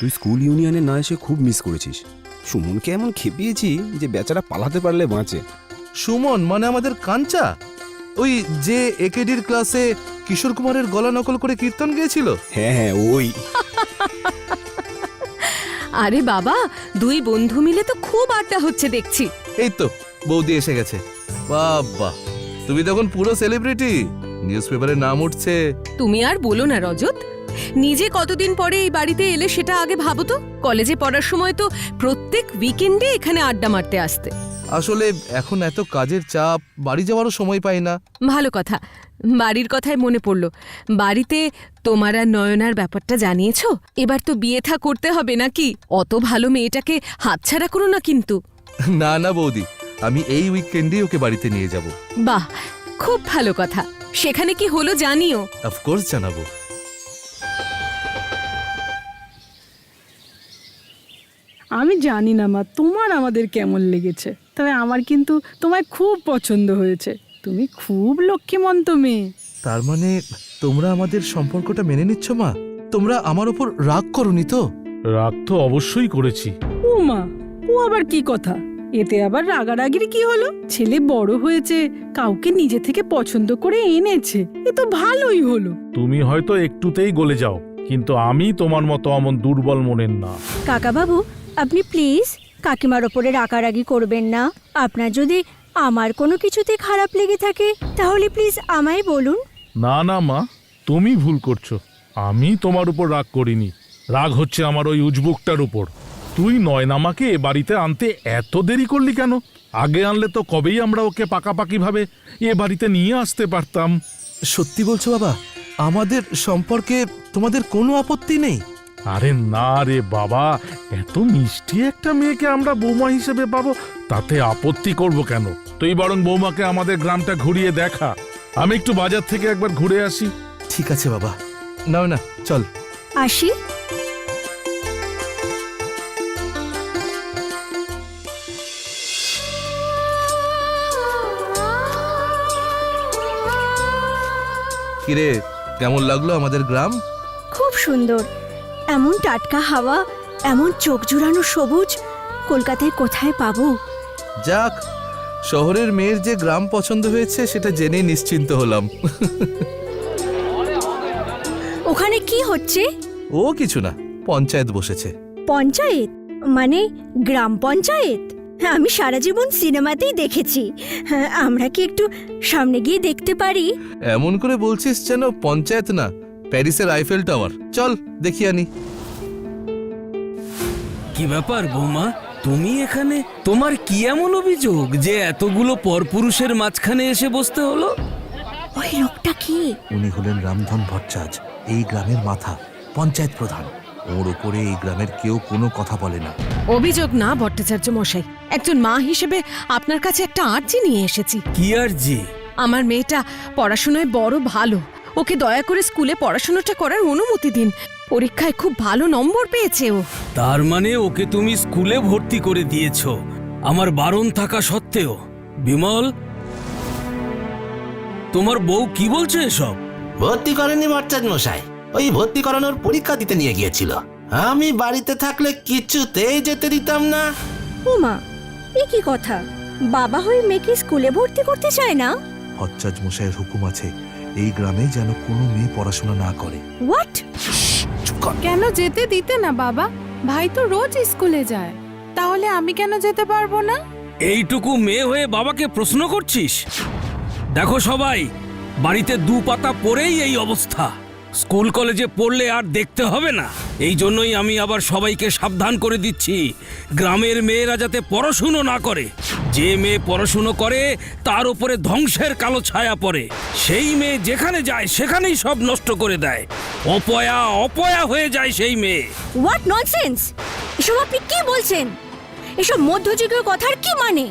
তুই স্কুল ইউনিয়নে না এসে খুব মিস করেছিস। সুমনকে এমন খেপিয়েছি যে বেচারা পালাতে পারলে বাঁচে। সুমন মানে আমাদের কাঞ্চা, ওই যে একেডির ক্লাসে কিশোর কুমারের গলা নকল করে কীর্তন গেয়েছিল। হ্যাঁ হ্যাঁ ওই। আরে বাবা, দুই বন্ধু মিলে তো খুব আড্ডা হচ্ছে দেখছি। এই তো বৌদি এসে গেছে। বাবা, তুমি তখন পুরো সেলিব্রিটি, নিউজ পেপারে নাম উঠছে। তুমি আর বলো না রজত, নিজে কতদিন পরে এই বাড়িতে এলে সেটা আগে ভাবো তো। কলেজে পড়ার সময় তো প্রত্যেক উইকেন্ডে এখানে আড্ডা মারতে আসতে। আসলে এখন এত কাজের চাপ, বাড়ি যাওয়ারও সময় পাই না। ভালো কথা, বাড়ির কথায় মনে পড়লো, বাড়িতে তোমার আর নয়নার ব্যাপারটা জানিয়েছো? এবার তো বিয়ে থা করতে হবে নাকি? অত ভালো মেয়েটাকে হাতছাড়া করো না কিন্তু। না না বৌদি, আমি এই উইকেন্ডেই ওকে বাড়িতে নিয়ে যাব। বাহ, খুব ভালো কথা। সেখানে কি হলো জানিও। অফকোর্স জানাবো। আমি জানি না মা তোমার আমাদের কেমন লেগেছে, তবে আমার কিন্তু তোমায় খুব পছন্দ হয়েছে। তুমি খুব লক্ষ্মীমন্ত মেয়ে। তার মানে তোমরা আমাদের সম্পর্কটা মেনে নিচ্ছ মা? তোমরা আমার উপর রাগ করোনি তো? রাগ তো অবশ্যই করেছি। ও মা, ও আবার কি কথা? এতে আবার রাগারাগির কি হলো? ছেলে বড় হয়েছে, কাউকে নিজে থেকে পছন্দ করে এনেছে, এ তো ভালোই হলো। তুমি হয়তো একটুতেই গলে যাও, কিন্তু আমি তোমার মতো অমন দুর্বল মনের না। কাকাবাবু, আপনি প্লিজ কাকিমার ওপরে রাগারাগি করবেন না। আপনার যদি আমার কোনো কিছুতে খারাপ লেগে থাকে তাহলে প্লিজ আমায় বলুন। না না মা, তুমি ভুল করছো। আমি তোমার উপর রাগ করিনি। রাগ হচ্ছে আমার ওই উজবুকটার উপর। তুই নয়নামাকে এ বাড়িতে আনতে এত দেরি করলি কেন? আগে আনলে তো কবেই আমরা ওকে পাকাপাকি ভাবে এ বাড়িতে নিয়ে আসতে পারতাম। সত্যি বলছো বাবা? আমাদের সম্পর্কে তোমাদের কোনো আপত্তি নেই? আরে না রে বাবা, এত মিষ্টি একটা মেয়েকে আমরা বৌমা হিসেবে পাবো, তাতে আপত্তি করব কেন? তুই বরং বৌমাকে আমাদের গ্রামটা ঘুরিয়ে দেখা। আমি একটু বাজার থেকে একবার ঘুরে আসি। ঠিক আছে বাবা, নাও না চল। আসি। কিরে, কেমন লাগলো আমাদের গ্রাম? খুব সুন্দর। এমন টাটকা হাওয়া, এমন চোখ জুড়ানো সবুজ কলকাতায় কোথায় পাবো? যাক, শহরের মেয়ের যে গ্রাম পছন্দ হয়েছে সেটা জেনে নিশ্চিন্ত হলাম। ওখানে কি হচ্ছে? ও কিছু না, পঞ্চায়েত বসেছে। পঞ্চায়েত মানে গ্রাম পঞ্চায়েত? আমি সারা জীবন সিনেমাতেই দেখেছি। হ্যাঁ, আমরা কি একটু সামনে গিয়ে দেখতে পারি? এমন করে বলছিস যেন পঞ্চায়েত না, প্যারিসের আইফেল টাওয়ার। চল দেখি আনি। কি ব্যাপার বৌমা, তুমি এখানে? তোমার কি এমন অভিযোগ যে এতগুলো পরপুরুষের মাঝখানে এসে বসতে হলো? ওই লোকটা কি? উনি হলেন রামধন ভট্টাচার্য, এই গ্রামের মাথা, পঞ্চায়েত প্রধান। ওর উপরে এই গ্রামের কেউ কোনো কথা বলে না। অভিযোগ না ভট্টাচার্য মশাই, একজন মা হিসেবে আপনার কাছে একটা আর্জি নিয়ে এসেছি। কি আর জি? আমার মেয়েটা পড়াশোনায় বড় ভালো, ওকে দয়া করে স্কুলে পড়াশোনাটা করার অনুমতি দিন। পরীক্ষায় খুব ভালো নম্বর পেয়েছে ও। তার মানে ওকে তুমি স্কুলে ভর্তি করে দিয়েছো আমার বারণ থাকা সত্ত্বেও? বিমল, তোমার বউ কি বলছে এসব? ভর্তি করেনি ভট্টাচার্য মশাই, ওই ভর্তি করানোর পরীক্ষা দিতে নিয়ে গিয়েছিল। আমি বাড়িতে থাকলে কিছুতেই যেতে দিতাম না। ওমা, এ কি কথা? বাবা হয়ে মেয়েকে স্কুলে ভর্তি করতে চায় না? ভট্টাচার্য মশাইয়ের হুকুম আছে, এই গ্রামে যেন কোনো মেয়ে পড়াশোনা না করে। হোয়াট? কেন যেতে দিতে না বাবা? ভাই তো রোজ স্কুলে যায়, তাহলে আমি কেন যেতে পারবো না? এইটুকু মেয়ে হয়ে বাবাকে প্রশ্ন করছিস? দেখো সবাই, বাড়িতে দু পাতা পড়েই এই অবস্থা। স্কুল কলেজে পড়লে আর দেখতে হবে না। এই জন্যই আমি আবার সবাইকে সাবধান করে দিচ্ছি, গ্রামের মেয়েরা যাতে পড়াশুনো না করে। যে মেয়ে পড়াশুনো করে তার উপরে ধ্বংসের কালো ছায়া পড়ে। সেই মেয়ে যেখানে যায় সেখানেই সব নষ্ট করে দেয়। অপয়া অপয়া হয়ে যায় সেই মেয়ে। What nonsense! এসব আপনি কি বলছেন? এসব মধ্যযুগীয় কথার কি মানে?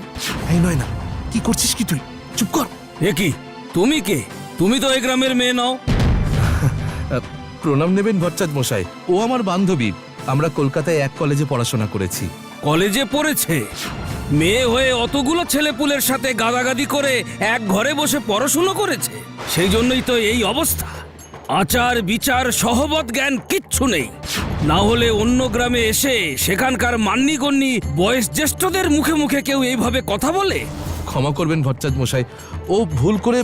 এই নয় না, কি করছিস কি তুই? চুপ কর। এ কি, তুমি কে? তুমি তো এই গ্রামের মেয়ে নও। প্রণাম নেবেন ভট্টাচার্য মশাই, ও আমার বান্ধবী। আমরা কলকাতায় এক কলেজে পড়াশোনা করেছি। কলেজে পড়েছে? মেয়ে হয়ে অতগুলো ছেলেপুলের সাথে গাদাগাদি করে এক ঘরে বসে পড়াশুনো করেছে। সেই জন্যই তো এই অবস্থা। আচার বিচার সহবত জ্ঞান কিচ্ছু নেই। না হলে অন্য গ্রামে এসে সেখানকার মান্যিগণ্যি বয়স জ্যেষ্ঠদের মুখে মুখে কেউ এইভাবে কথা বলে? ক্ষমা করবেন ভট্টাচ মশাই, ও ভুল করে।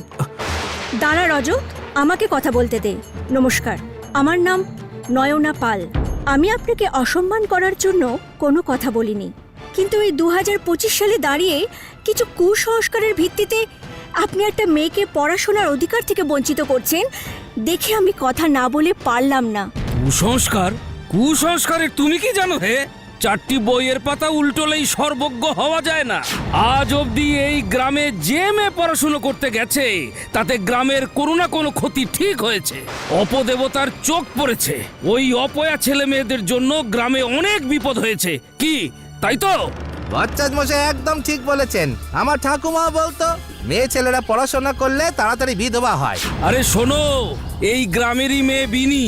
দাঁড়া রজত, আমাকে কথা বলতে দে। নমস্কার, আমার নাম নয়না পাল। আমি আপনাকে অসম্মান করার জন্য কোনো কথা বলিনি, কিন্তু এই 2025 সালে দাঁড়িয়ে কিছু কুসংস্কারের ভিত্তিতে আপনি একটা মেয়েকে পড়াশোনার অধিকার থেকে বঞ্চিত করছেন দেখে আমি কথা না বলে পারলাম না। কুসংস্কার? কুসংস্কারের তুমি কি জানো হে? 4টি বইয়ের পাতা উল্টোলেই সর্বজ্ঞ হওয়া যায় না। আজ অবধি এই গ্রামে যে মেয়ে পড়াশুনো করতে গেছে তাতে গ্রামের কোনো না কোনো ক্ষতি ঠিক হয়েছে। অপদেবতার চোখ পড়েছে। ওই অপয়া ছেলে মেয়েদের জন্য গ্রামে অনেক বিপদ হয়েছে। কি তাই তো? ভট্টাচ মশাই একদম ঠিক বলেছেন। আমার ঠাকুমা বলতো মেয়ে ছেলেরা পড়াশোনা করলে তাড়াতাড়ি বিধবা হয়। আরে শোনো, এই গ্রামেরই মেয়ে বিনি,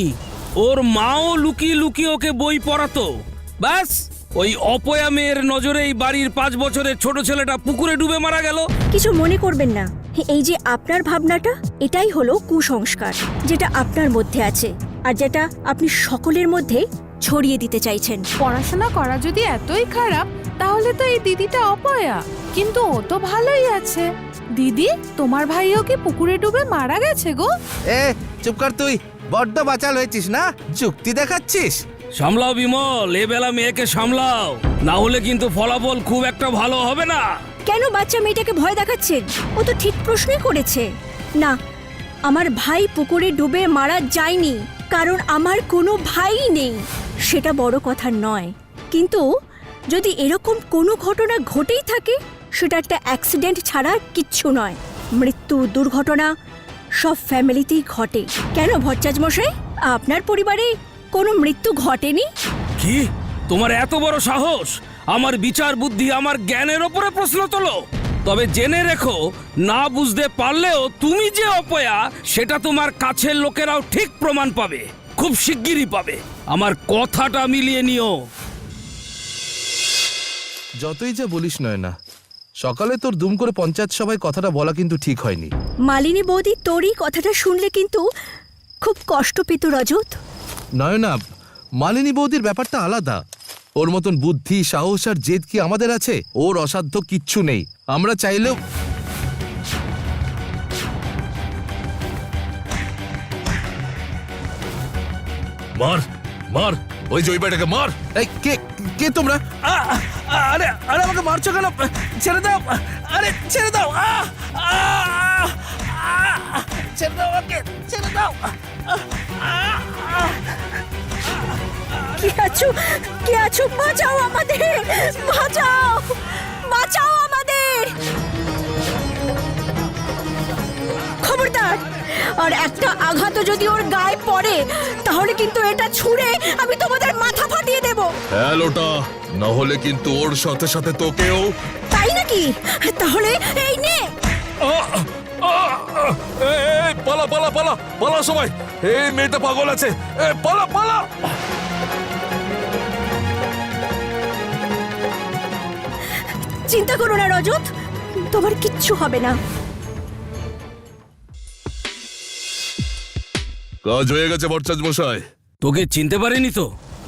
ওর মাও লুকিয়ে লুকিয়ে ওকে বই পড়াতো। ব্যাস ওই অপয়া মেয়ের নজরে এই বাড়ির 5 বছরের ছোট ছেলেটা পুকুরে ডুবে মারা গেল। কিছু মনে করবেন না, এই যে আপনার ভাবনাটা, এটাই হলো কুসংস্কার যেটা আপনার মধ্যে আছে আর যেটা আপনি সকলের মধ্যে ছড়িয়ে দিতে চাইছেন। পড়াশোনা করা যদি এতই খারাপ তাহলে তো এই দিদিটা অপয়া, কিন্তু ও তো ভালোই আছে। দিদি, তোমার ভাইও কি পুকুরে ডুবে মারা গেছে গো? এ চুপ কর, তুই বড্ড বাচাল হয়েছিস না, যুক্তি দেখাচ্ছিস। সামলাও বিমল, এ বেলা মেয়েকে সামলাও, না হলে কিন্তু ফলাফল খুব একটা ভালো হবে না। কেন বাচ্চা মেয়েটাকে ভয় দেখাচ্ছেন? ও তো ঠিক প্রশ্নই করেছে। না, আমার ভাই পুকুরে ডুবে মারা যায়নি, কারণ আমার কোনো ভাই নেই। সেটা বড় কথা নয়, কিন্তু যদি এরকম কোনো ঘটনা ঘটেই থাকে সেটা একটা অ্যাক্সিডেন্ট ছাড়া কিচ্ছু নয়। মৃত্যু, দুর্ঘটনা সব ফ্যামিলিতেই ঘটে। কেন ভট্টাচ মশাই, আপনার পরিবারে কোনো মৃত্যু ঘটেনি? কি তোমার এত বড় সাহস আমার বিচার বুদ্ধি, আমার জ্ঞানের ওপরে প্রশ্ন তোলো? তবে জেনে রেখো, না বুঝতে পারলেও তুমি যে অপয়া সেটা তোমার কাছের লোকেরাও ঠিক প্রমাণ পাবে, খুব শিগগিরই পাবে। আমার কথাটা মিলিয়ে নিও। যতই যা বলিস নয়না, সকালে তোর দুম করে পঞ্চায়েত সভায় কথাটা বলা কিন্তু ঠিক হয়নি। মালিনী বৌদি, তোরই কথাটা শুনলে কিন্তু খুব কষ্ট পেত রজত। নয়না, মালিনী বৌদির ব্যাপারটা আলাদা। ওর মতন বুদ্ধি, সাহস আর জেদ কি আমাদের আছে? ওর অসাধ্য কিচ্ছু নেই। আমরা চাইলেও মার মার, ওই জয়বাটাকে মার। এই কে কে তোমরা? আরে আরে আমাকে মারছো কেন? ছেড়ে দাও, আরে ছেড়ে দাও, ছেড়ে দাও আমাকে, ছেড়ে দাও। কে আছো? বাঁচাও আমাদের, বাঁচাও, বাঁচাও আমাদের। খবরদার, আর একটা আঘাত যদি ওর গায়ে পড়ে তাহলে কিন্তু এটা ছুঁড়ে আমি তোমাদের মাথা ফাটিয়ে দেব। হ্যালোটা, না হলে কিন্তু ওর সাথে সাথে তোকেও। তাই নাকি? তাহলে এই নে। পালা পালা পালা পালা সবাই, এই মেয়েটা পাগল আছে, পালা পালা। চিন্তা করো না রজত, তোমার কিচ্ছু হবে না। কাজ হয়ে গেছে ভট্টাচ মশাই। তোকে চিনতে পারিনি তো?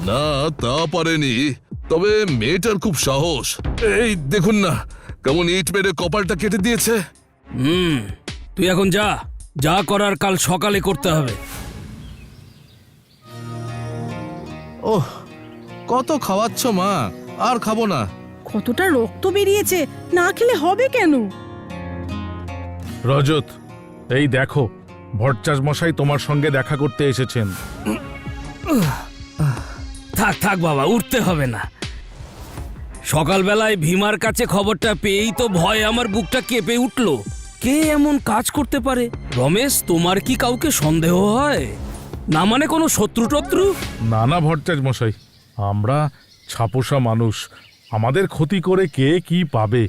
না, তা পারেনি, তবে মেয়েটার খুব সাহস। এই দেখুন না, কেমন ইট মেরে কপালটা কেটে দিয়েছে। তুই এখন যা, যা করার কাল সকালে করতে হবে। ওহ, কত খাওয়াচ্ছ মা, আর খাবো না। কতটা রক্ত বেরিয়েছে, না খেলে হবে কেন? রজত, এই দেখো, ভট্টাচ মশাই তোমার সঙ্গে দেখা করতে এসেছেন। থাক থাক বাবা, উঠতে হবে না। সকালবেলায় ভীমার কাছে খবরটা পেয়েই তো ভয় আমার বুকটা কেঁপে উঠল। কে এমন কাজ করতে পারে? রমেশ, তোমার কি কাউকে সন্দেহ হয়? না মানে কোনো শত্রু টত্রু? না না ভট্টাচ মশাই, আমরা ছাপোষা মানুষ, আমাদের ক্ষতি করে কে কি পাবে?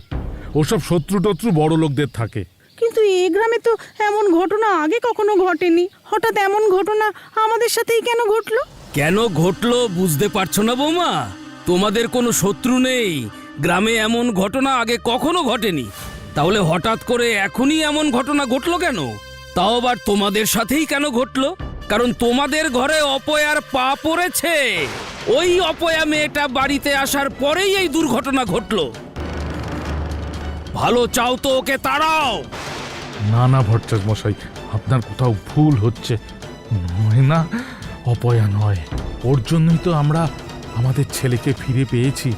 ওসব শত্রু টত্রু বড় লোকদের থাকে। কিন্তু এই গ্রামে তো এমন ঘটনা আগে কখনো ঘটেনি। হঠাৎ এমন ঘটনা আমাদের সাথেই কেন ঘটলো? কেন ঘটলো বুঝতে পারছো না বৌমা? তোমাদের কোনো শত্রু নেই, গ্রামে এমন ঘটনা আগে কখনো ঘটেনি, তাহলে হঠাৎ করে এখনই এমন ঘটনা ঘটলো কেন? তাও আবার তোমাদের সাথেই কেন ঘটলো? কারণ তোমাদের ঘরে অপয়ার পা পড়েছে। ওই অপয়া মেয়েটা বাড়িতে আসার পরেই এই দুর্ঘটনা ঘটলো। ভালো চাও তো ওকে তাড়াও। না না ভট্টাচ মশাই, আপনার কোথাও ভুল হচ্ছে। নয়না অপয়া নয়, ওর জন্যই তো আমরা আমাদের ছেলেকে ফিরে পেয়েছি।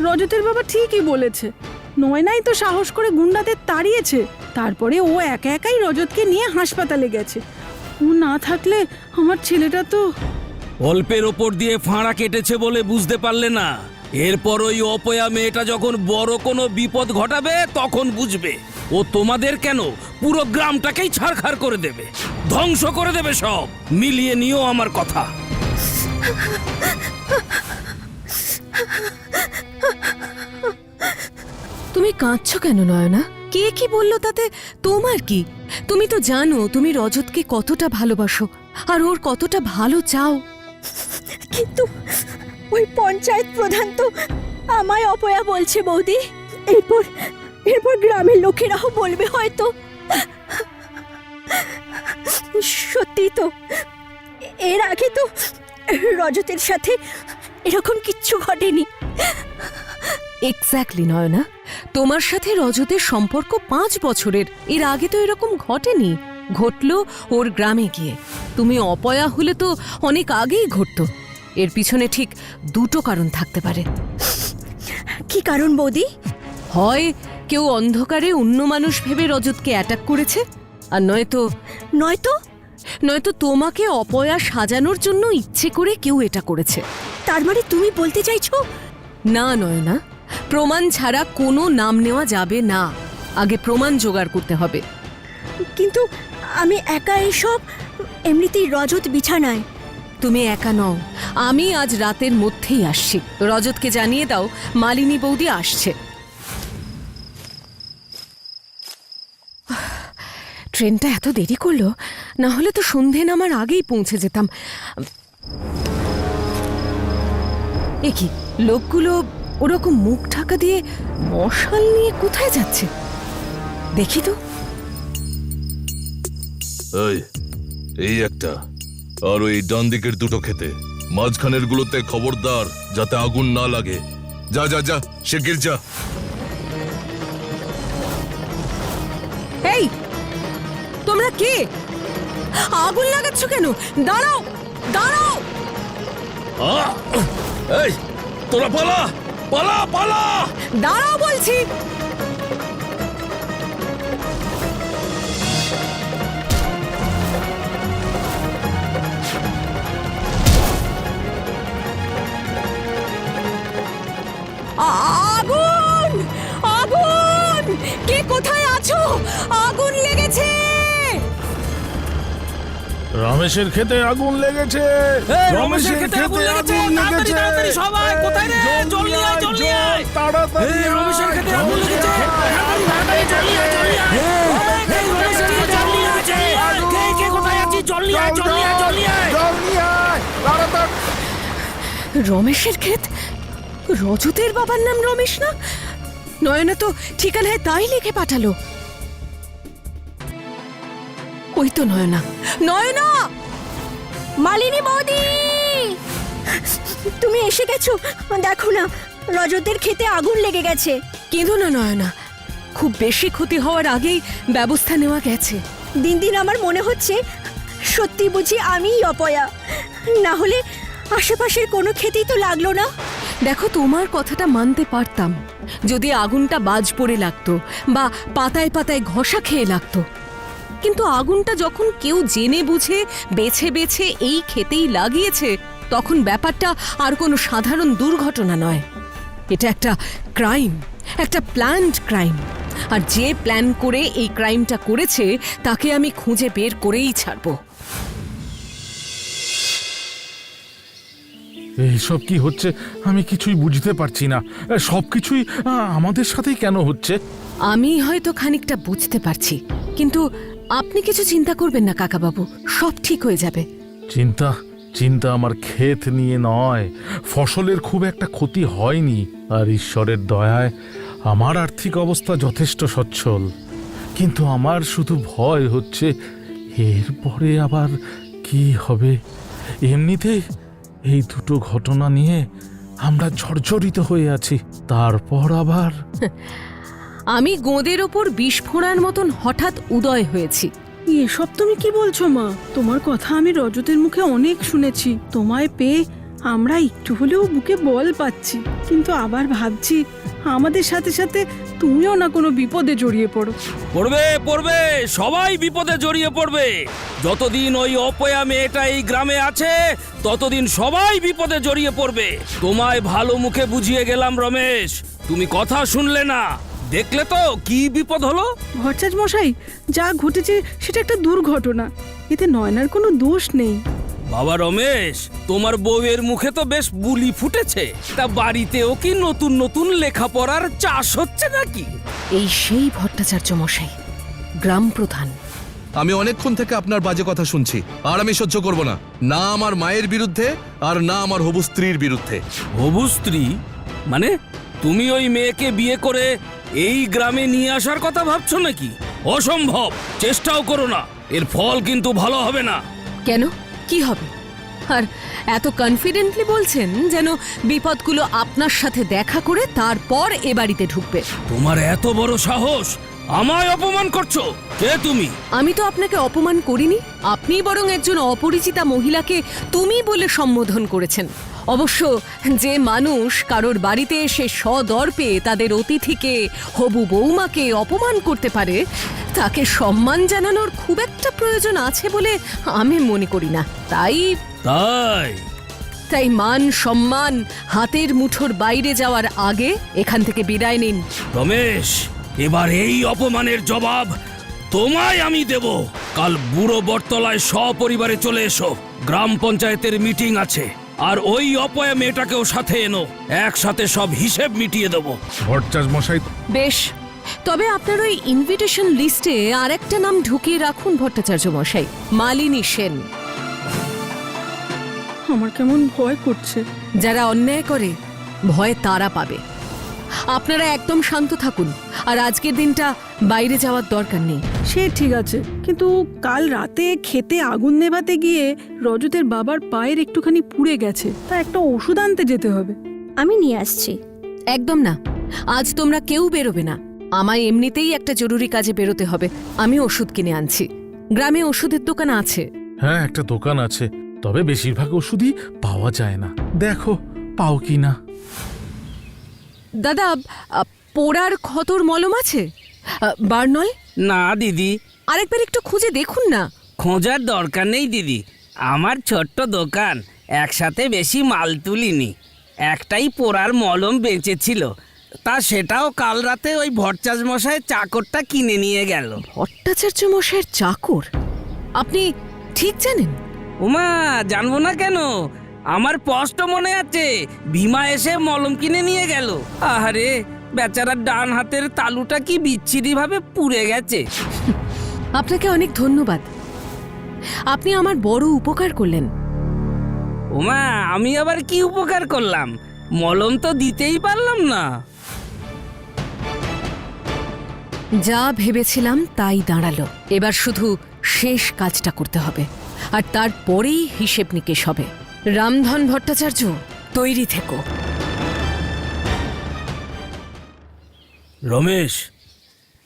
রজতের বাবা ঠিকই বলেছে, নয়নাই তো সাহস করে গুন্ডাদের তাড়িয়েছে। তারপরে ও একা একাই রজতকে নিয়ে হাসপাতালে গেছে। ও না থাকলে আমার ছেলেটা তো... অল্পের ওপর দিয়ে ফাঁড়া কেটেছে বলে বুঝতে পারলে না। এরপর ওই অপয়া মেয়েটা যখন বড় কোনো বিপদ ঘটাবে তখন বুঝবে। ও তোমাদের কেন, পুরো গ্রামটাকেই ছারখার করে দেবে, ধ্বংস করে দেবে সব। মিলিয়ে নিও আমার কথা। তুমি কাঁদছো কেন নয়না? কে কি বললো তাতে তোমার কি? তুমি তো জানো তুমি রজতকে কতটা ভালোবাসো আর ওর কতটা ভালো চাও। কিন্তু ওই পঞ্চায়েত প্রধান তো আমায় অপয়া বলছে বৌদি। এরপর গ্রামের লোকেরাও বলবে হয়তো। সত্যি তো, এর আগে তো রজতের সাথে এরকম কিচ্ছু ঘটেনি। এক্স্যাক্টলি নয়না, তোমার সাথে রজতের সম্পর্ক 5 বছরের। এর আগে তো এরকম ঘটেনি। ঘটলো ওর গ্রামে গিয়ে। তুমি অপয়া হলে তো অনেক আগেই ঘটতো। এর পিছনে ঠিক 2টো কারণ থাকতে পারে। কি কারণ বৌদি? হয় কেউ অন্ধকারে অন্য মানুষ ভেবে রজতকে অ্যাটাক করেছে, আর নয়তো তোমাকে অপয়া সাজানোর জন্য ইচ্ছে করে কেউ এটা করেছে। তার মানে তুমি বলতে চাইছো? না নয়না, প্রমাণ ছাড়া কোনো নাম নেওয়া যাবে না। আগে প্রমাণ জোগাড় করতে হবে। কিন্তু আমি একা এসব, এমনিতেই রজত বিছানায়। তুমি একা নও, আমি আজ রাতের মধ্যেই আসছি। রজতকে জানিয়ে দাও মালিনী বৌদি আসছে। ট্রেনটা এত দেরি করলো, না হলে তো সন্ধে নামার আগেই পৌঁছে যেতাম। এ কি, লোকগুলো ওরকম মুখ ঢাকা দিয়ে মশাল নিয়ে কোথায় যাচ্ছে দেখি তো। এই একটা, আর ওই ডান দিকের 2টো খেতে, মাঝখানের গুলোতে খবরদার যাতে আগুন না লাগে। যা যা যা, শিগগির যা। এই তোমরা কে? আগুন লাগাচ্ছ কেন? দাঁড়াও দাঁড়াও! এই তোরা পালা পালা পালা! দাঁড়াও বলছি। আগুন! আগুন! কে কোথায় আছো? আগুন লেগেছে! রমেশের খেতে আগুন লেগেছে! রমেশের খেতে আগুন লেগেছে! তাড়াতাড়ি তাড়াতাড়ি সবাই, কোথায় রে? জল নিয়ে আয়, জল নিয়ে আয়! তাড়াতাড়ি! রমেশের খেতে আগুন লেগেছে! তাড়াতাড়ি তাড়াতাড়ি জল নিয়ে আয়, জল নিয়ে আয়! রমেশের খেতে আগুন লেগেছে! কে কোথায় আছিস? জল নিয়ে আয়, জল নিয়ে আয়, জল নিয়ে আয়! রমেশের ক্ষেত? রজতের বাবার নাম রমেশ না? নয়না তো ঠিকানায় তাই লিখে পাঠালো। ওই তো নয়না। নয়না! মালিনী বৌদি, তুমি এসে গেছো। দেখো না, রজতের খেতে আগুন লেগে গেছে। কেঁদো না নয়না, খুব বেশি ক্ষতি হওয়ার আগেই ব্যবস্থা নেওয়া গেছে। দিন দিন আমার মনে হচ্ছে সত্যি বুঝি আমিই অপয়া। না হলে আশেপাশের কোনো খেতেই তো লাগলো না। দেখো, তোমার কথাটা মানতে পারতাম যদি আগুনটা বাজ পড়ে লাগতো বা পাতায় পাতায় ঘষা খেয়ে লাগতো, কিন্তু আগুনটা যখন কেউ জেনে বুঝে বেছে বেছে এই খেতেই লাগিয়েছে, তখন ব্যাপারটা আর কোনো সাধারণ দুর্ঘটনা নয়। এটা একটা ক্রাইম, একটা প্ল্যান্ড ক্রাইম। আর যে প্ল্যান করে এই ক্রাইমটা করেছে তাকে আমি খুঁজে বের করেই ছাড়বো। এইসব কি হচ্ছে আমি কিছুই বুঝতে পারছি না। সবকিছুই আমাদের সাথেই কেন হচ্ছে? আমি হয়তো খানিকটা বুঝতে পারছি, কিন্তু আপনি কিছু চিন্তা করবেন না কাকাবাবু, সব ঠিক হয়ে যাবে। চিন্তা চিন্তা আমার ক্ষেত নিয়ে নয়, ফসলের খুব একটা ক্ষতি হয়নি, আর ঈশ্বরের দয়ায় আমার আর্থিক অবস্থা যথেষ্ট সচ্ছল। কিন্তু আমার শুধু ভয় হচ্ছে এরপরে আবার কি হবে? এমনিতেই এই দুটো ঘটনা নিয়ে আমরা জর্জরিত হয়ে আছি, তারপর আবার আমি গোঁদের ওপর বিষ ফোঁড়ার মতন হঠাৎ উদয় হয়েছি। এসব তুমি কি বলছো মা? তোমার কথা আমি রজতের মুখে অনেক শুনেছি। তোমায় পেয়ে আমরা একটু হলেও বুকে বল পাচ্ছি, কিন্তু আবার ভাবছি আমাদের সাথে সাথে তুমিও না কোনো বিপদে জড়িয়ে পড়ো। পড়বে পড়বে, সবাই বিপদে জড়িয়ে পড়বে। যতদিন ওই অপয়া মেয়েটা এই গ্রামে আছে ততদিন সবাই বিপদে জড়িয়ে পড়বে। তোমায় ভালো মুখে বুঝিয়ে গেলাম রমেশ, তুমি কথা শুনলে না। দেখলে তো কি বিপদ হলো। ভট্টাচ মশাই, যা ঘটেছে সেটা একটা দুর্ঘটনা, এতে নয়নার কোনো দোষ নেই। বাবা রমেশ, তোমার বউয়ের মুখে তো বেশ বুলি ফুটেছে, তা বাড়িতেও কি নতুন নতুন লেখাপড়ার চাষ হচ্ছে নাকি? এই সেই ভট্টাচার্য মশাই, গ্রাম প্রধান। আমি অনেকক্ষণ থেকে আপনার বাজে কথা শুনছি, আর আমি সহ্য করব না, না আমার মায়ের বিরুদ্ধে আর না আমার হবু স্ত্রীর বিরুদ্ধে। হবু স্ত্রী মানে? তুমি ওই মেয়েকে বিয়ে করে এই গ্রামে নিয়ে আসার কথা ভাবছো নাকি? অসম্ভব, চেষ্টাও করো না, এর ফল কিন্তু ভালো হবে না। কেন, কি হবে? আর এত কনফিডেন্টলি বলছেন যেন বিপদগুলো আপনার সাথে দেখা করে তারপর এ বাড়িতে ঢুকবে। তোমার এত বড় সাহস, আমায় অপমান করছো? কে তুমি? আমি তো আপনাকে অপমান করিনি, আপনি বরং একজন অপরিচিতা মহিলাকে তুমি বলে সম্বোধন করেছেন। অবশ্য যে মানুষ কারোর বাড়িতে এসে সদর্পে তাদের অতিথিকে, হবু বৌমাকে অপমান করতে পারে, তাকে সম্মান জানানোর খুব একটা প্রয়োজন আছে বলে আমি মনে করি না। তাই মান সম্মান হাতের মুঠোর বাইরে যাওয়ার আগে এখান থেকে বিদায় নিন। রমেশ, এবার এই অপমানের জবাব তোমায় আমি দেব। কাল বুড়ো বটতলায় সপরিবারে চলে এসো, গ্রাম পঞ্চায়েতের মিটিং আছে, আর ওই অপয়া মেয়েটাকেও সাথে এনো, একসাথে সব হিসেব মিটিয়ে দেবো। ভট্টাচার্য মশাই, বেশ, তবে আপনার ওই ইনভিটেশন লিস্টে আরেকটা নাম ঢুকিয়ে রাখুন ভট্টাচার্য মশাই, মালিনী সেন। আমার কেমন ভয় করছে। যারা অন্যায় করে ভয় তারা পাবে। আপনারা একদম শান্ত থাকুন, আর আজকের দিনটা বাইরে যাওয়ার দরকার নেই। সে ঠিক আছে, কিন্তু কাল রাতে খেতে আগুন নেভাতে গিয়ে রজতের বাবার পায়ের একটুখানি পুড়ে গেছে, তা একটা ওষুধ আনতে যেতে হবে। আমি নিয়ে আসছি। একদম না, আজ তোমরা কেউ বেরোবে না। আমায় এমনিতেই একটা জরুরি কাজে বেরোতে হবে, আমি ওষুধ কিনে আনছি। গ্রামে ওষুধের দোকান আছে? হ্যাঁ, একটা দোকান আছে, তবে বেশিরভাগ ওষুধই পাওয়া যায় না। দেখো পাও কি না। দাদা, পোড়ার ক্ষতর মলম আছে? বার্নল? না দিদি, আরেকবার একটু খুঁজে দেখুন না। খোঁজার দরকার নেই দিদি, আমার ছোট্ট দোকান, একসাথে বেশি মাল তুলিনি। একটাই পোড়ার মলম বেঁচেছিল, তা সেটাও কাল রাতে ওই ভট্টাচার্য মশাইয়ের চাকরটা কিনে নিয়ে গেল। ভট্টাচার্য মশাইয়ের চাকর? আপনি ঠিক জানেন? উমা, জানবো না কেন, আমার স্পষ্ট মনে আছে, ভীমা এসে মলম কিনে নিয়ে গেল। আহারে, বেচারার ডান হাতের তালুটা কি বিচ্ছিরি ভাবে পুড়ে গেছে। আপনাকে অনেক ধন্যবাদ, আপনি আমার বড় উপকার করলেন। ওমা, আমি আবার কি উপকার করলাম? মলম তো দিতেই পারলাম না। যা ভেবেছিলাম তাই দাঁড়ালো। এবার শুধু শেষ কাজটা করতে হবে, আর তারপরেই হিসেব নিকেশ হবে। রামধন ভট্টাচার্য, তৈরি থেকো। রমেশ,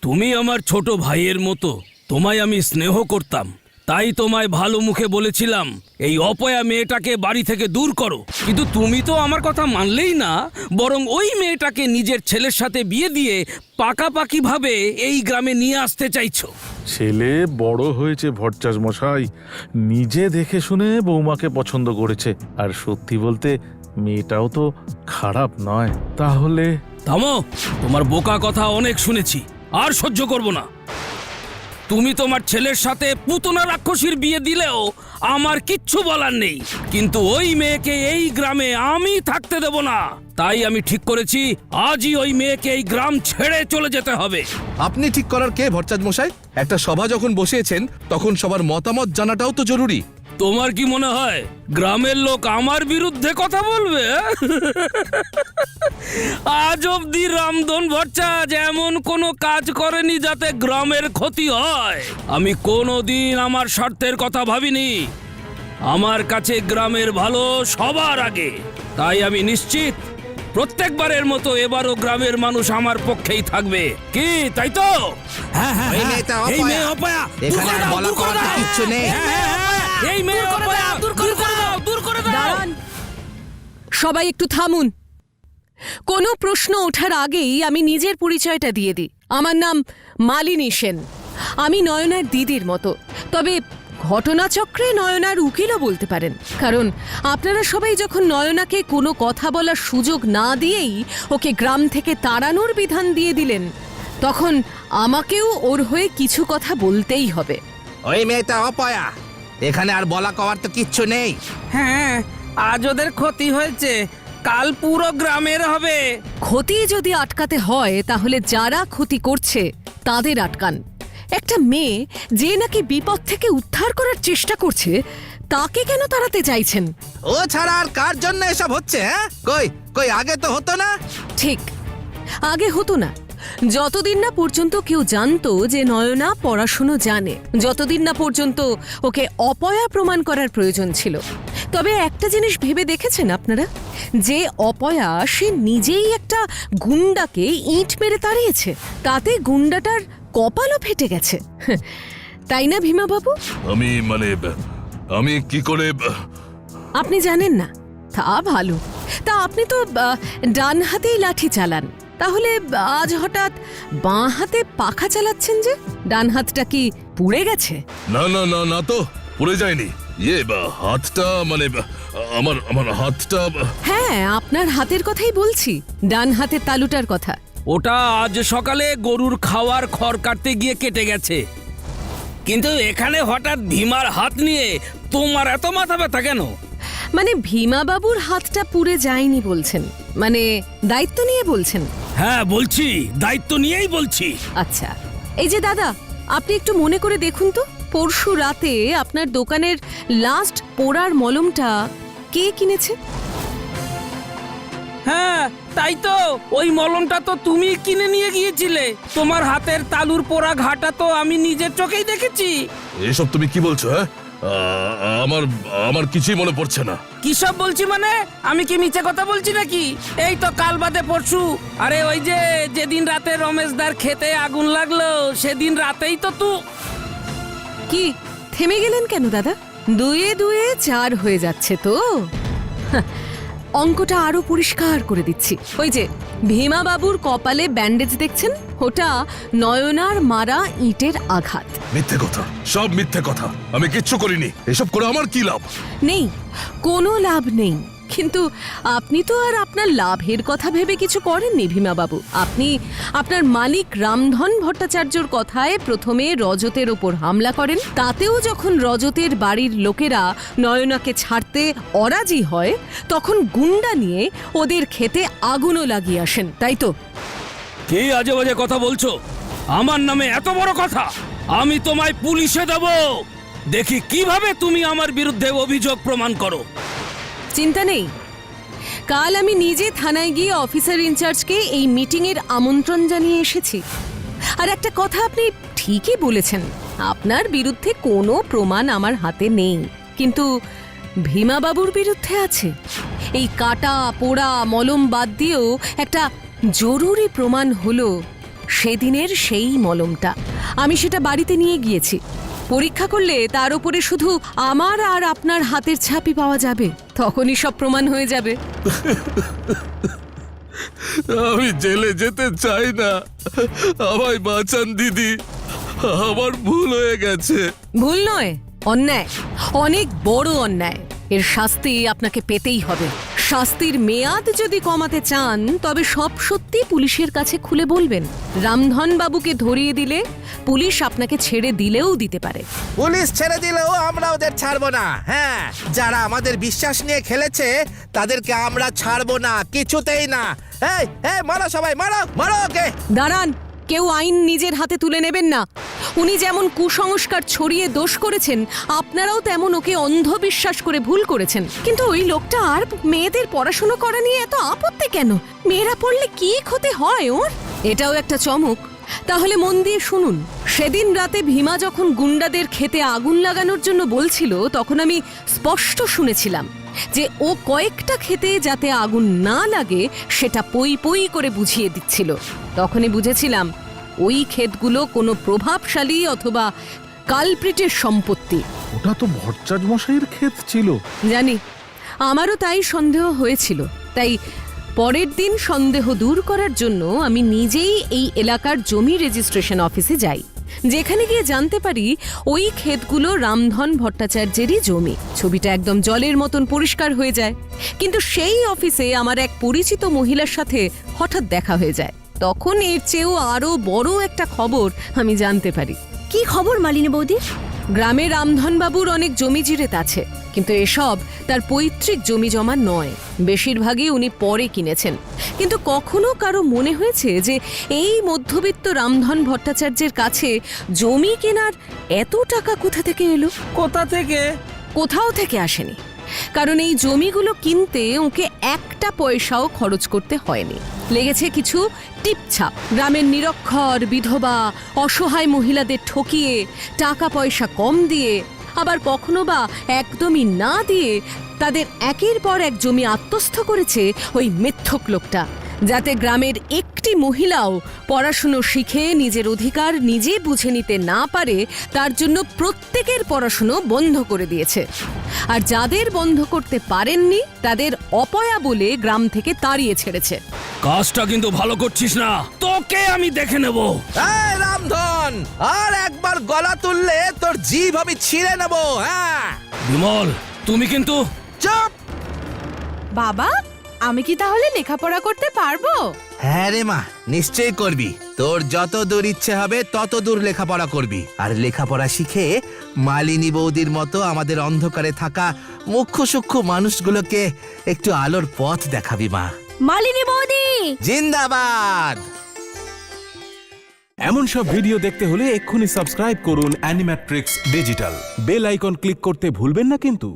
তুমি আমার ছোট ভাইয়ের মতো, তোমায় আমি স্নেহ করতাম, তাই তোমায় ভালো মুখে বলেছিলাম এই অপয়া মেয়েটাকে বাড়ি থেকে দূর করো। কিন্তু তুমি তো আমার কথা মানলেই না, বরং ওই মেয়েটাকে নিজের ছেলের সাথে বিয়ে দিয়ে পাকাপাকি ভাবে এই গ্রামে নিয়ে আসতে চাইছো। ছেলে বড় হয়েছে ভট্টাচার্য মশাই, নিজে দেখে শুনে বৌমাকে পছন্দ করেছে। আর সত্যি বলতে মেয়েটাও তো খারাপ নয়। তাহলে থামো, তোমার বোকা কথা অনেক শুনেছি, আর সহ্য করব না। তুমি তোমার ছেলের সাথে পুতনা রাক্ষসীর বিয়ে দিলেও আমার কিচ্ছু বলার নেই, কিন্তু ওই মেয়েকে এই গ্রামে আমি থাকতে দেব না। তাই আমি ঠিক করেছি, আজই ওই মেয়েকে এই গ্রাম ছেড়ে চলে যেতে হবে। আপনি ঠিক করার কে ভট্টাচার্য মশাই? একটা সভা যখন বসিয়েছেন তখন সবার মতামত জানাটাও তো জরুরি। তোমার কি মনে হয় গ্রামের লোক আমার বিরুদ্ধে কথা বলবে? আজ অব্দি রামধন ভট্টাচার্য এমন কোনো কাজ করেনি যাতে গ্রামের ক্ষতি হয়। আমি কোনোদিন আমার স্বার্থের কথা ভাবিনি। আমার কাছে গ্রামের ভালো সবার আগে। তাই আমি নিশ্চিত প্রত্যেকবারের মতো এবারও গ্রামের মানুষ আমার পক্ষেই থাকবে। কি তাই তো? হ্যাঁ হ্যাঁ ওই মেয়েটা এই অপয়া। মেয়ে অপয়া। এখানে আর বলা কওয়ার তো কিচ্ছু নেই। এই মেয়ে অপয়া, দূর করে দাও, দূর করে দাও। দাঁড়ান, সবাই একটু থামুন। কোনো প্রশ্ন ওঠার আগেই আমি নিজের পরিচয়টা দিয়ে দিই। আমার নাম মালিনী সেন। আমি নয়নার দিদির মতো, তবে ঘটনাচক্রে নয়নার উকিলও বলতে পারেন। কারণ আপনারা সবাই যখন নয়নাকে কোনো কথা বলার সুযোগ না দিয়েই ওকে গ্রাম থেকে তাড়ানোর বিধান দিয়ে দিলেন, তখন আমাকেও ওর হয়ে কিছু কথা বলতেই হবে। ওই মেয়েটা অপয়া। এখানে আর বলা কওয়ার তো কিচ্ছু নেই। হ্যাঁ, আজ ওদের ক্ষতি হয়েছে, কাল পুরো গ্রামের হবে। ক্ষতি যদি আটকাতে হয় তাহলে যারা ক্ষতি করছে তাদের আটকান। একটা মেয়ে যে নাকি বিপদ থেকে উদ্ধার করার চেষ্টা করছে, তাকে কেন তাড়াতে চাইছেন? ও ছাড়া আর কার জন্য এসব হচ্ছে? হ্যাঁ, কই কই আগে তো হতো না। ঠিক, আগে হতো না। যতদিন না পর্যন্ত কেউ জানতো যে নয়না পড়াশুনো জানে, যতদিন না পর্যন্ত ওকে অপয়া প্রমাণ করার প্রয়োজন ছিল। তবে একটা জিনিস ভেবে দেখেছেন আপনারা, যে অপয়া সে নিজেই একটা গুন্ডাকে ইঁট মেরে তাড়িয়েছে, তাতে গুন্ডাটার কপালও ফেটে গেছে। তাই না ভীমা বাবু? আমি কি করে? আপনি জানেন না? তা ভালো। তা আপনি তো ডান হাতেই লাঠি চালান, তাহলে আজ হঠাৎ বাঁ হাতে পাখা চালাচ্ছেন যে? ডান হাতটা কি পুড়ে গেছে? না না না না, তো পুড়ে যায়নি। হাতটা আমার হাতটা। হ্যাঁ, আপনার হাতের কথাই বলছি, ডান হাতের তালুটার কথা। ওটা আজ সকালে গরুর খাওয়ার খড় কাটতে গিয়ে কেটে গেছে। কিন্তু এখানে হঠাৎ ভীমার হাত নিয়ে তোমার এত মাথা ব্যথা কেন? মানে ভীমা বাবুর হাতটা পুড়ে যায়নি বলছেন? মানে দায়িত্ব নিয়ে বলছেন? হ্যাঁ বলছি, দায়িত্ব নিয়েই বলছি। আচ্ছা, এই যে দাদা, আপনি একটু মনে করে দেখুন তো, পরশু রাতে আপনার দোকানের লাস্ট পোড়ার মলমটা কে কিনেছে? হ্যাঁ তাই তো, ওই মলমটা তো তুমি কিনে নিয়ে গিয়েছিলে। তোমার হাতের তালুর পোড়া ঘাটা তো আমি নিজের চোখেই দেখেছি। এসব তুমি কি বলছো? হ্যাঁ, আমার কিছুই মনে পড়ছে না। কি সব বলছি মানে? আমি কি মিছে কথা বলছি নাকি? এই তো কাল বাদে পরশু। আরে ওই যে যেদিন রাতে রমেশদার খেতে আগুন লাগলো, সেদিন রাতেই তো কি থেমে গেলেন কেন দাদা? দুয়ে দুয়ে 4 হয়ে যাচ্ছে তো। অঙ্কটা আরো পরিষ্কার করে দিচ্ছি। ওই যে ভীমা বাবুর কপালে ব্যান্ডেজ দেখছেন, ওটা নয়নার মারা ইটের আঘাত। মিথ্যে কথা, সব মিথ্যে কথা। আমি কিচ্ছু করিনি। এসব করে আমার কি লাভ? নেই, কোনো লাভ নেই। কিন্তু আপনি তো আর আপনার লাভের কথা ভেবে কিছু করেননি ভীমা বাবু। আপনি আপনার মালিক রামধন ভট্টাচার্যর কথায় প্রথমে রজতের ওপর হামলা করেন, তাতেও যখন রজতের বাড়ির লোকেরা নয়নাকে ছাড়তে অরাজি হয়, তখন গুন্ডা নিয়ে ওদের খেতে আগুনও লাগিয়ে আসেন, তাই তো? কি আজে বাজে কথা বলছো? আমার নামে এত বড় কথা? আমি তোমায় পুলিশে দেব। দেখি কিভাবে তুমি আমার বিরুদ্ধে অভিযোগ প্রমাণ করো। চিন্তা নেই, কাল আমি নিজে থানায় গিয়ে অফিসার ইনচার্জকে এই মিটিংয়ের আমন্ত্রণ জানিয়ে এসেছি। আর একটা কথা আপনি ঠিকই বলেছেন, আপনার বিরুদ্ধে কোনো প্রমাণ আমার হাতে নেই, কিন্তু ভীমা বাবুর বিরুদ্ধে আছে। এই কাটা পোড়া মলম বাদ দিয়েও একটা জরুরি প্রমাণ হলো সেদিনের সেই মলমটা। আমি সেটা বাড়িতে নিয়ে গিয়েছি। পরীক্ষা করলে তার উপরে শুধু আমার আর আপনার হাতের ছাপই পাওয়া যাবে, তখনই সব প্রমাণ হয়ে যাবে। আমি জেলে যেতে চাই না। আমায় বাঁচান দিদি, আমার ভুল হয়ে গেছে। ভুল নয়, অন্যায়, অনেক বড় অন্যায়। এর শাস্তি আপনাকে পেতেই হবে। শাস্তির মেয়াদ যদি কমাতে চান তবে সব সত্যি পুলিশের কাছে খুলে বলবেন। রামধন বাবুকে ধরিয়ে দিলে পুলিশ আপনাকে ছেড়ে দিলেও দিতে পারে। পুলিশ ছেড়ে দিলেও আমরা ওদের ছাড়বো না। হ্যাঁ, যারা আমাদের বিশ্বাস নিয়ে খেলেছে তাদেরকে আমরা ছাড়বো না, কিছুতেই না। এই এই মারো, সবাই মারো, মারো ওকে। দাঁড়ান, কেউ আইন নিজের হাতে তুলে নেবেন না। উনি যেমন কুসংস্কার ছড়িয়ে দোষ করেছেন, আপনারাও তেমন ওকে অন্ধবিশ্বাস করে ভুল করেছেন। কিন্তু ওই লোকটা আর মেয়েদের পড়াশুনো করা নিয়ে এত আপত্তি কেন? মেয়েরা পড়লে কি ক্ষতি হয় ওর? এটাও একটা চমক। তাহলে মন দিয়ে শুনুন। সেদিন রাতে ভীমা যখন গুন্ডাদের খেতে আগুন লাগানোর জন্য বলছিল, তখন আমি স্পষ্ট শুনেছিলাম যে ও কয়েকটা খেতে যাতে আগুন না লাগে সেটা পই পই করে বুঝিয়ে দিচ্ছিল। তখনই বুঝেছিলাম ওই ক্ষেতগুলো কোনো প্রভাবশালী অথবা কালপ্রিটের সম্পত্তি। ওটা তো ভট্টাচার্য মশাইয়ের ক্ষেত ছিল। জানি, আমারও তাই সন্দেহ হয়েছিল। তাই পরের দিন সন্দেহ দূর করার জন্য আমি নিজেই এই এলাকার জমি রেজিস্ট্রেশন অফিসে যাই, যেখানে গিয়ে জানতে পারি ওই ক্ষেতগুলো রামধন ভট্টাচার্যেরই জমি। ছবিটা একদম জলের মতন পরিষ্কার হয়ে যায়। কিন্তু সেই অফিসে আমার এক পরিচিত মহিলার সাথে হঠাৎ দেখা হয়ে যায়। তখন এর চেয়েও আরো বড় একটা খবর আমি জানতে পারি। কি খবর মালিনী বৌদি? গ্রামে রামধনবাবুর অনেক জমি জিরেত আছে, কিন্তু এসব তার পৈতৃক জমি জমা নয়। বেশিরভাগই উনি পরে কিনেছেন। কিন্তু কখনো কারো মনে হয়েছে যে এই মধ্যবিত্ত রামধন ভট্টাচার্যের কাছে জমি কেনার এত টাকা কোথা থেকে এলো? কোথা থেকে? কোথাও থেকে আসেনি, কারণ এই জমিগুলো কিনতে ওকে একটা পয়সাও খরচ করতে হয়নি। লেগেছে কিছু টিপছাপ। গ্রামের নিরক্ষর, বিধবা, অসহায় মহিলাদের ঠকিয়ে, টাকা পয়সা কম দিয়ে, আবার কখনো বা একদমই না দিয়ে তাদের একের পর এক জমি আত্মস্থ করেছে ওই মিথ্যক লোকটা, যাতে গ্রামের একটি মহিলাও পড়াশুনো শিখে নিজের অধিকার নিজে বুঝে নিতে না পারে, তার জন্য প্রত্যেকের পড়াশুনো বন্ধ করে দিয়েছে। আর যাদের বন্ধ করতে পারেননি তাদের অপয়া বলে গ্রাম থেকে তাড়িয়ে ছেড়েছে। কাজটা কিন্তু ভালো করছিস না, তোকে আমি দেখে নেব। এই রামধন, আর একবার গলা তুললে তোর জিভ আমি ছিঁড়ে নেব। হ্যাঁ, বিমল, তুমি কিন্তু চুপ। বাবা, আমি কি তাহলে লেখাপড়া করতে পারবো? হ্যাঁ রে মা, নিশ্চয়ই করবি। তোর যত দূর ইচ্ছে হবে তত দূর লেখাপড়া করবি। আর লেখাপড়া শিখে মালিনী বৌদির মতো আমাদের অন্ধকারে থাকা মুখ্য সূক্ষ্ম মানুষগুলোকে একটু আলোর পথ দেখাবি মা। মালিনী বৌদি জিন্দাবাদ। এমন সব ভিডিও দেখতে হলে এক্ষুনি সাবস্ক্রাইব করুন Animatrix digital. Bell icon click করতে ভুলবেন না কিন্তু।